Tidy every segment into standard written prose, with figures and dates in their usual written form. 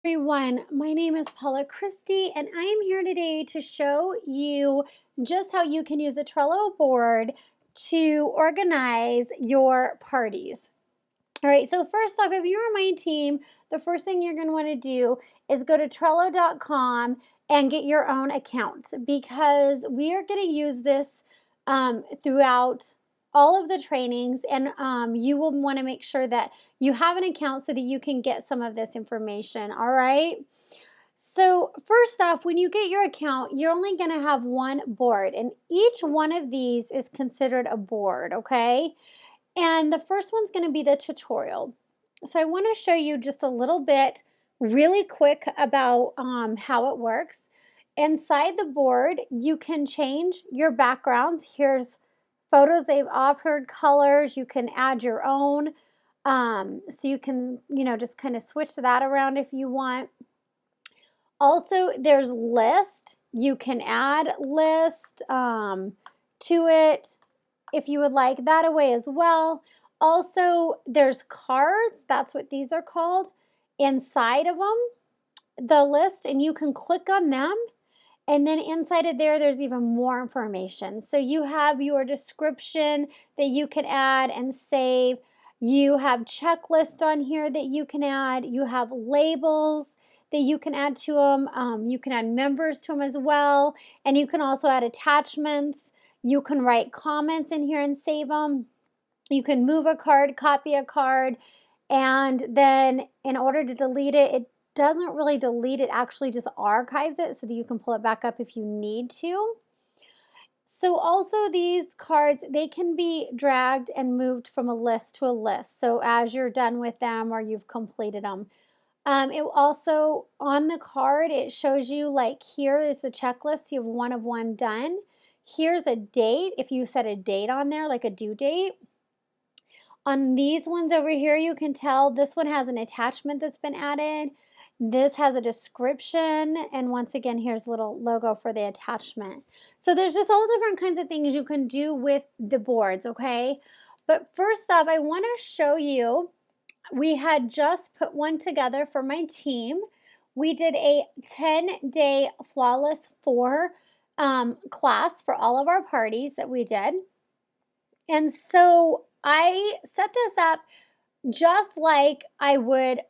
Everyone, my name is Paula Christie, and I am here today to show you just how you can use a Trello board to organize your parties. All right, so first off, if you're on my team, the first thing you're going to want to do is go to Trello.com and get your own account because we are going to use this throughout all of the trainings, and you will want to make sure that you have an account so that you can get some of this information. All right. So, first off, when you get your account, you're only going to have one board, and each one of these is considered a board, okay? And the first one's going to be the tutorial. So I want to show you just a little bit really quick about how it works. Inside the board, you can change your backgrounds. Here's photos they've offered, colors. You can add your own. So you can, just kind of switch that around if you want. Also, there's list. You can add list to it if you would like that away as well. Also, there's cards, that's what these are called, inside of them, the list, and you can click on them. And then inside of there, there's even more information. So you have your description that you can add and save. You have checklists on here that you can add. You have labels that you can add to them. You can add members to them as well. And you can also add attachments. You can write comments in here and save them. You can move a card, copy a card, and then in order to delete it, it doesn't really delete it, actually just archives it so that you can pull it back up if you need to. So also these cards, they can be dragged and moved from a list to a list. So as you're done with them or you've completed them. It also, on the card, it shows you like here is a checklist. You have one of one done. Here's a date. If you set a date on there, like a due date. On these ones over here, you can tell this one has an attachment that's been added. This has a description, and once again, here's a little logo for the attachment. So there's just all different kinds of things you can do with the boards, okay? But first off, I want to show you, we had just put one together for my team. We did a 10-day Flawless 4 class for all of our parties that we did. And so I set this up just like I would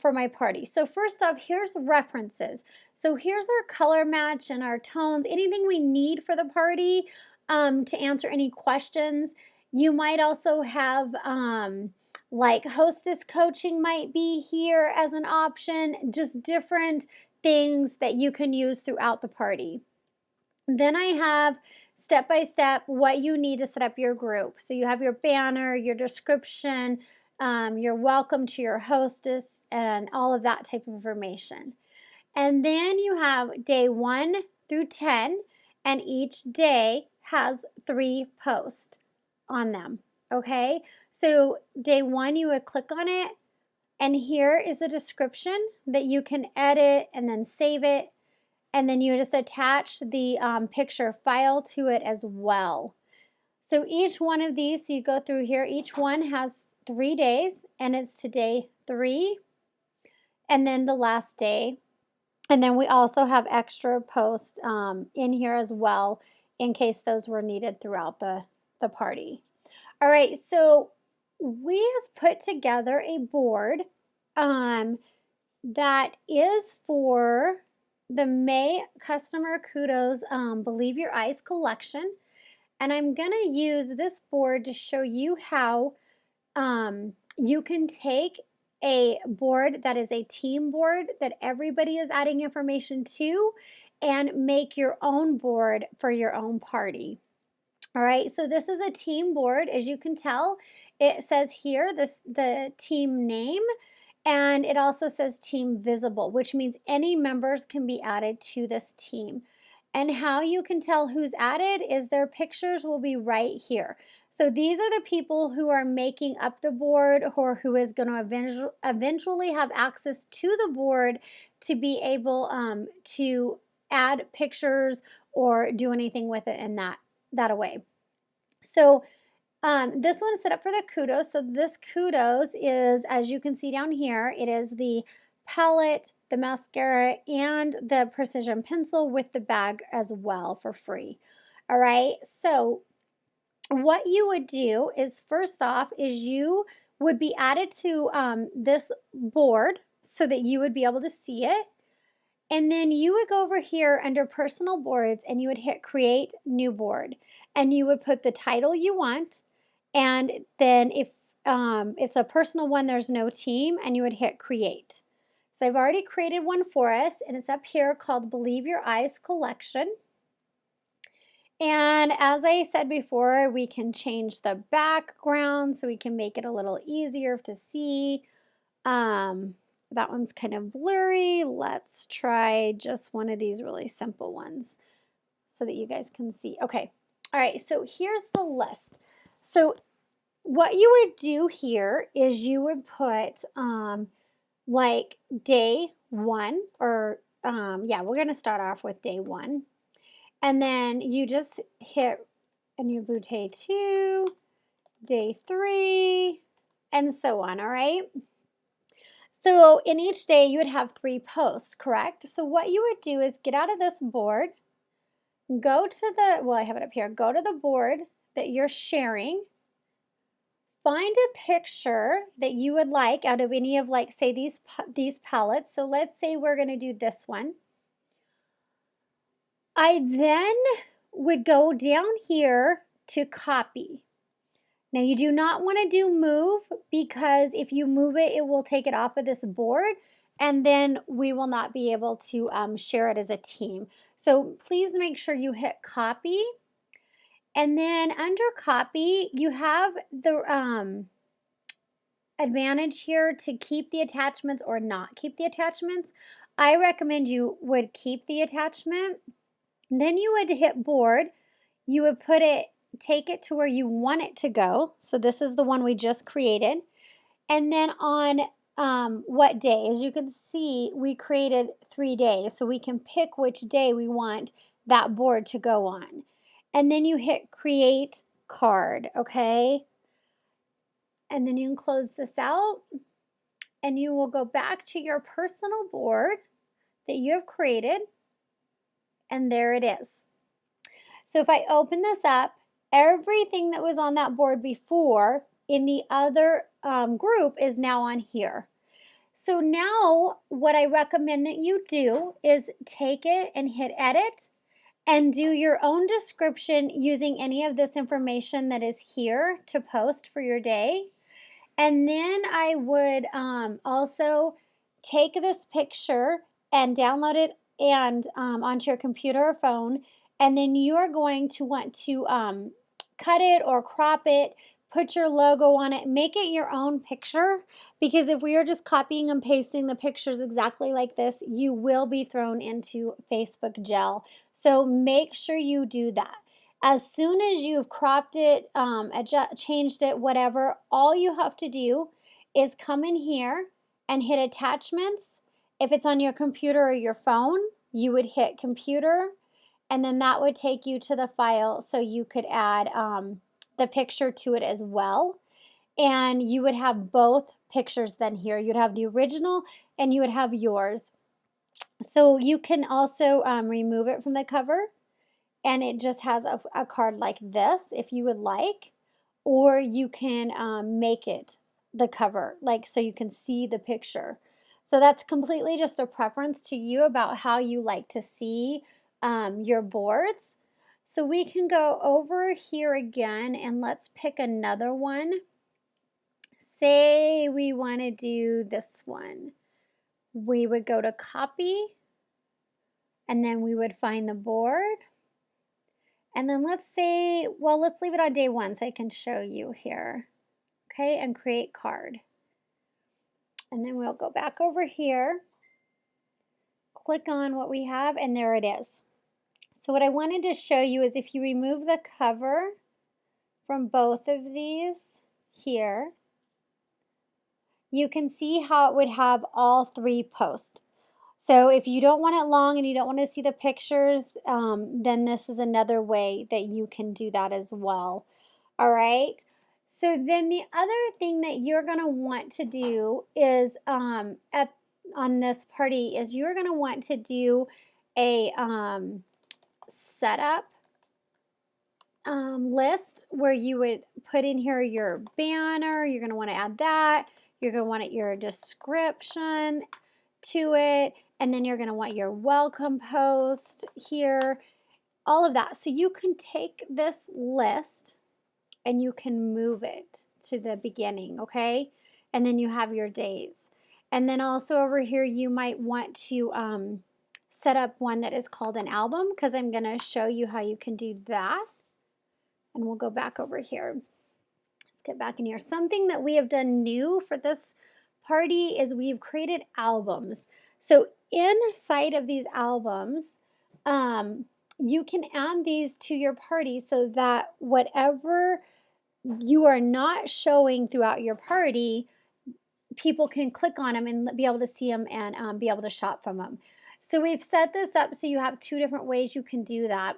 for my party. So first off, here's references. So here's our color match and our tones, anything we need for the party to answer any questions. You might also have like hostess coaching might be here as an option, just different things that you can use throughout the party. Then I have step by step what you need to set up your group. So you have your banner, your description, your welcome to your hostess, and all of that type of information. And then you have day 1 through 10, and each day has 3 posts on them. Okay, so day 1, you would click on it, and here is a description that you can edit and then save it. And then you just attach the picture file to it as well. So each one of these, so you go through here, each one has 3 days, and it's to day 3, and then the last day. And then we also have extra posts in here as well in case those were needed throughout the party. All right, so we have put together a board that is for the May Customer Kudos Believe Your Eyes collection. And I'm going to use this board to show you how you can take a board that is a team board that everybody is adding information to and make your own board for your own party. All right, so this is a team board. As you can tell, it says here the team name, and it also says team visible, which means any members can be added to this team. And how you can tell who's added is their pictures will be right here. So these are the people who are making up the board or who is going to eventually have access to the board to be able to add pictures or do anything with it in that way. So this one is set up for the kudos. So this kudos is, as you can see down here, it is the palette the mascara, and the precision pencil with the bag as well for free. All right, so what you would do is first off is you would be added to this board so that you would be able to see it. And then you would go over here under personal boards and you would hit create new board and you would put the title you want. And then if it's a personal one, there's no team, and you would hit create. So I've already created one for us and it's up here called Believe Your Eyes Collection. And as I said before, we can change the background so we can make it a little easier to see. That one's kind of blurry. Let's try just one of these really simple ones so that you guys can see. Okay. All right. So here's the list. So what you would do here is you would put like day 1 or yeah, we're going to start off with day 1. And then you just hit a new day 2, day 3, and so on, all right? So in each day, you would have 3 posts, correct? So what you would do is get out of this board, go to the, well, I have it up here, go to the board that you're sharing, find a picture that you would like out of any of, like, say, these palettes. So let's say we're going to do this one. I then would go down here to copy. Now you do not want to do move, because if you move it, it will take it off of this board and then we will not be able to share it as a team. So please make sure you hit copy. And then under copy, you have the advantage here to keep the attachments or not keep the attachments. I recommend you would keep the attachment. Then you would hit board. You would put it, take it to where you want it to go. So this is the one we just created. And then on what day, as you can see, we created 3 days. So we can pick which day we want that board to go on. And then you hit create card, okay? And then you can close this out and you will go back to your personal board that you have created. And there it is. So if I open this up, everything that was on that board before in the other group is now on here. So now what I recommend that you do is take it and hit edit and do your own description using any of this information that is here to post for your day. And then I would also take this picture and download it and onto your computer or phone, and then you are going to want to cut it or crop it, put your logo on it, make it your own picture, because if we are just copying and pasting the pictures exactly like this, you will be thrown into Facebook jail. So make sure you do that. As soon as you've cropped it, changed it, whatever, all you have to do is come in here and hit attachments. If it's on your computer or your phone, you would hit computer, and then that would take you to the file so you could add the picture to it as well. And you would have both pictures then here. You'd have the original and you would have yours. So you can also remove it from the cover, and it just has a card like this if you would like, or you can make it the cover, like so you can see the picture. So that's completely just a preference to you about how you like to see your boards. So we can go over here again and let's pick another one. Say we want to do this one. We would go to copy and then we would find the board. And then let's say, well, let's leave it on day 1 so I can show you here. Okay, and create card. And then we'll go back over here, click on what we have, and there it is. So what I wanted to show you is if you remove the cover from both of these here, you can see how it would have all 3 posts. So if you don't want it long and you don't want to see the pictures, then this is another way that you can do that as well. All right. So then the other thing that you're going to want to do is on this party is you're going to want to do a setup list where you would put in here your banner. You're going to want to add that. You're going to want your description to it, and then you're going to want your welcome post here, all of that. So you can take this list and you can move it to the beginning, okay? And then you have your days. And then also over here, you might want to set up one that is called an album, because I'm going to show you how you can do that. And we'll go back over here. Let's get back in here. Something that we have done new for this party is we've created albums. So inside of these albums, you can add these to your party so that whatever you are not showing throughout your party, people can click on them and be able to see them and be able to shop from them. So we've set this up so you have two different ways you can do that.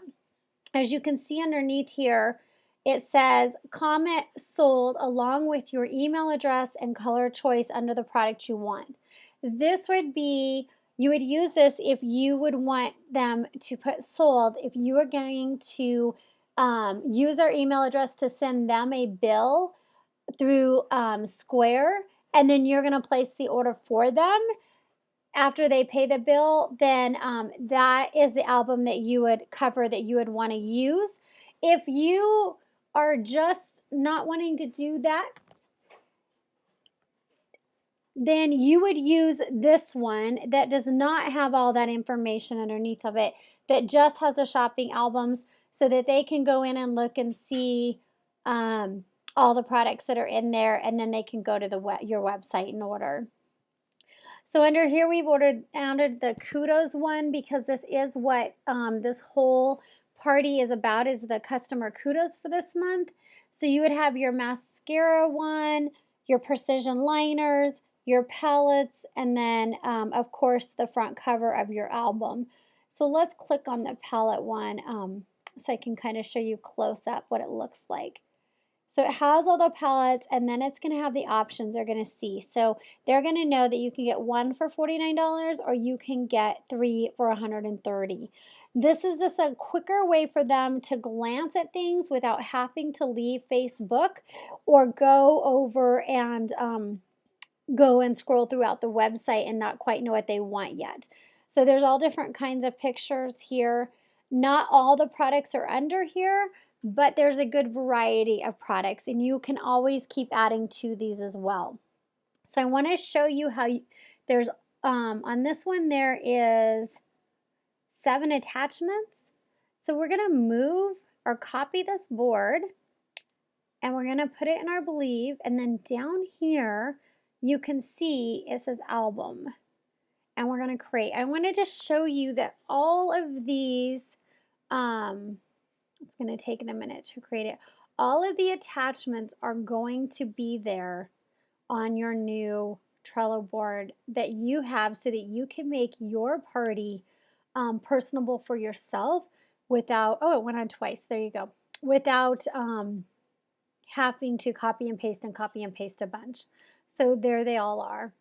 As you can see underneath here, it says comment sold along with your email address and color choice under the product you want. This would be, you would use this if you would want them to put sold, if you are going to use our email address to send them a bill through Square, and then you're going to place the order for them. After they pay the bill, then that is the album that you would cover, that you would want to use. If you are just not wanting to do that, then you would use this one that does not have all that information underneath of it, that just has the shopping albums, so that they can go in and look and see all the products that are in there, and then they can go to your website and order. So under here, we've added the kudos one, because this is what this whole party is about, is the customer kudos for this month. So you would have your mascara one, your precision liners, your palettes, and then of course the front cover of your album. So let's click on the palette one so I can kind of show you close up what it looks like. So it has all the palettes, and then it's going to have the options they're going to see. So they're going to know that you can get one for $49 or you can get 3 for $130. This is just a quicker way for them to glance at things without having to leave Facebook or go over and go and scroll throughout the website and not quite know what they want yet. So there's all different kinds of pictures here. Not all the products are under here, but there's a good variety of products, and you can always keep adding to these as well. So I want to show you how there's on this one there is 7 attachments. So we're going to move or copy this board, and we're going to put it in our Believe, and then down here you can see it says album, and we're going to create. I wanted to show you that all of these it's going to take a minute to create it. All of the attachments are going to be there on your new Trello board that you have, so that you can make your party personable for yourself without, oh, it went on twice. There you go. Without having to copy and paste a bunch. So there they all are.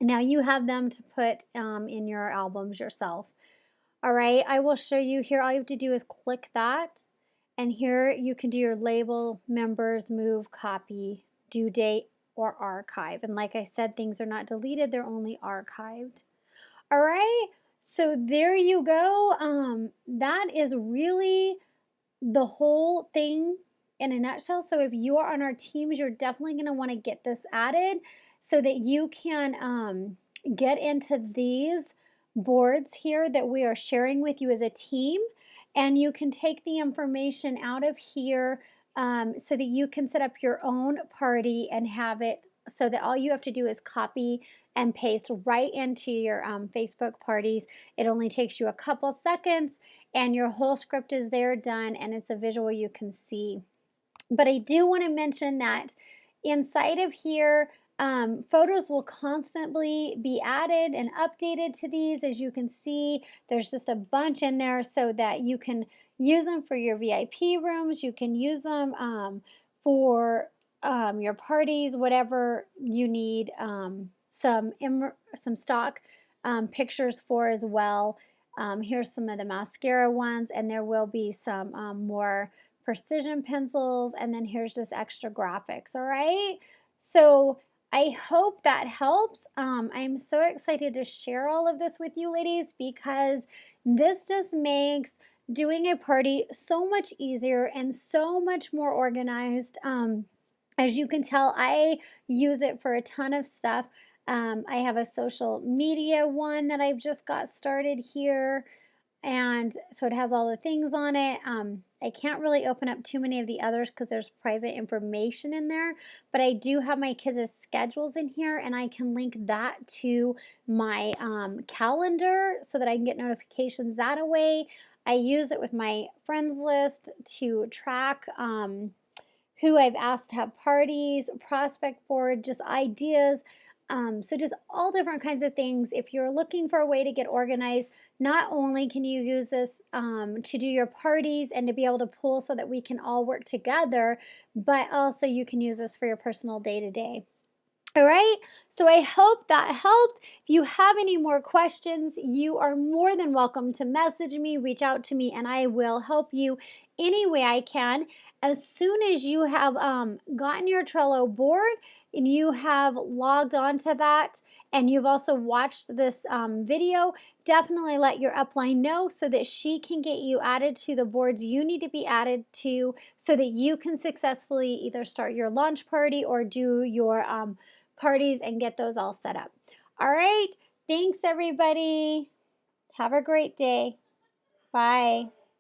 Now you have them to put in your albums yourself. All right, I will show you here. All you have to do is click that, and here you can do your label, members, move, copy, due date, or archive. And like I said, things are not deleted, they're only archived. All right, so there you go. That is really the whole thing in a nutshell. So if you are on our teams, you're definitely going to want to get this added so that you can get into these boards here that we are sharing with you as a team, and you can take the information out of here so that you can set up your own party and have it so that all you have to do is copy and paste right into your Facebook parties. It only takes you a couple seconds, and your whole script is there done, and it's a visual you can see. But I do want to mention that inside of here, photos will constantly be added and updated to these. As you can see, there's just a bunch in there so that you can use them for your VIP rooms. You can use them for your parties, whatever you need some stock pictures for as well. Here's some of the mascara ones, and there will be some more precision pencils, and then here's just extra graphics. All right, so I hope that helps. I'm so excited to share all of this with you ladies, because this just makes doing a party so much easier and so much more organized. As you can tell, I use it for a ton of stuff. I have a social media one that I've just got started here. And so it has all the things on it. I can't really open up too many of the others because there's private information in there, but I do have my kids' schedules in here, and I can link that to my calendar so that I can get notifications that way. I use it with my friends list to track who I've asked to have parties, prospect board, just ideas. So just all different kinds of things. If you're looking for a way to get organized, not only can you use this to do your parties and to be able to pool so that we can all work together, but also you can use this for your personal day-to-day. All right, so I hope that helped. If you have any more questions, you are more than welcome to message me, reach out to me, and I will help you any way I can. As soon as you have gotten your Trello board and you have logged on to that, and you've also watched this video, definitely let your upline know so that she can get you added to the boards you need to be added to so that you can successfully either start your launch party or do your parties and get those all set up. All right. Thanks, everybody. Have a great day. Bye.